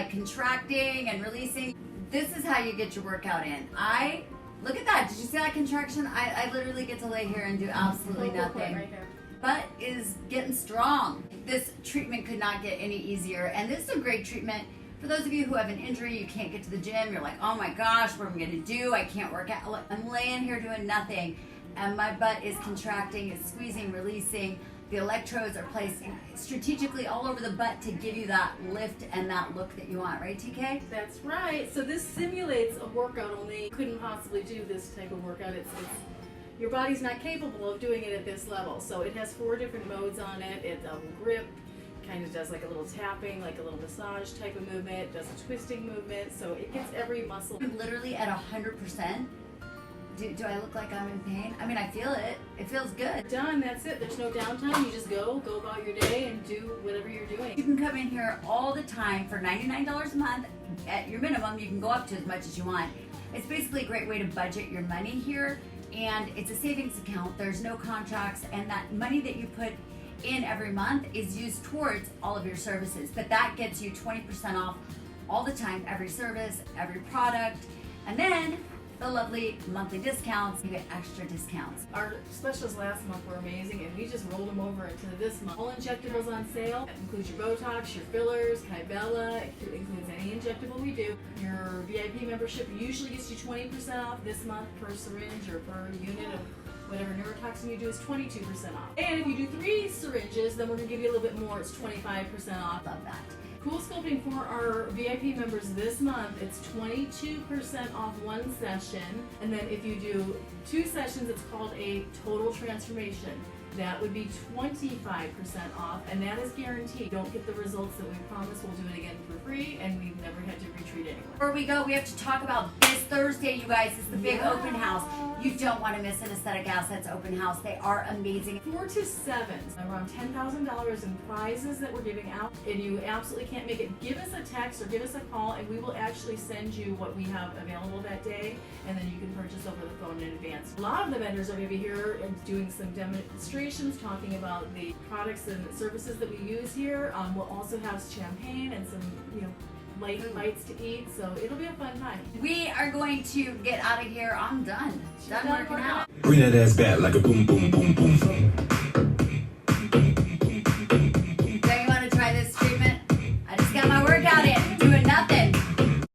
like contracting and releasing. This is how you get your workout in. Look at that. Did you see that contraction? I literally get to lay here and do absolutely nothing. Right here. Butt is getting strong. This treatment could not get any easier. And this is a great treatment for those of you who have an injury, you can't get to the gym. You're like, oh my gosh, what am I gonna do? I can't work out. Look, I'm laying here doing nothing. And my butt is contracting, it's squeezing, releasing. The electrodes are placed strategically all over the butt to give you that lift and that look that you want, right, TK? That's right. So this simulates a workout, only you couldn't possibly do this type of workout. Your body's not capable of doing it at this level. So it has 4 different modes on it. It double grip, kind of does like a little tapping, like a little massage type of movement, it does a twisting movement, so it gets every muscle. I'm literally at 100%. Do I look like I'm in pain? I mean, I feel it. It feels good. Done, that's it. There's no downtime. You just go about your day and do whatever you're doing. You can come in here all the time for $99 a month. At your minimum, you can go up to as much as you want. It's basically a great way to budget your money here, and it's a savings account. There's no contracts, and that money that you put in every month is used towards all of your services. But that gets you 20% off all the time, every service, every product, and then the lovely monthly discounts. You get extra discounts. Our specials last month were amazing, and we just rolled them over into this month. All injectables on sale. That includes your Botox, your fillers, Kybella. It includes any injectable we do. Your VIP membership usually gets you 20% off this month per syringe or per unit of whatever neurotoxin you do is 22% off. And if you do 3 syringes, then we're gonna give you a little bit more. It's 25% off. Love that. Cool Sculpting for our VIP members this month, it's 22% off 1 session. And then if you do 2 sessions, it's called a total transformation. That would be 25% off, and that is guaranteed. Don't get the results that we promise. We'll do it again for free, and we've never had to retreat anyone. Before we go, we have to talk about this Thursday, you guys. It's the big open house. You don't want to miss an Aesthetic Assets open house. They are amazing. 4 to 7, around $10,000 in prizes that we're giving out. And you absolutely can't make it. Give us a text or give us a call, and we will actually send you what we have available that day, and then you can purchase over the phone in advance. A lot of the vendors are going to be here and doing some demonstrations, talking about the products and services that we use here. We'll also have champagne and some, light bites to eat, so it'll be a fun time. We are going to get out of here. I'm done. Done working out. Bring that ass back like a boom, boom, boom, boom, boom.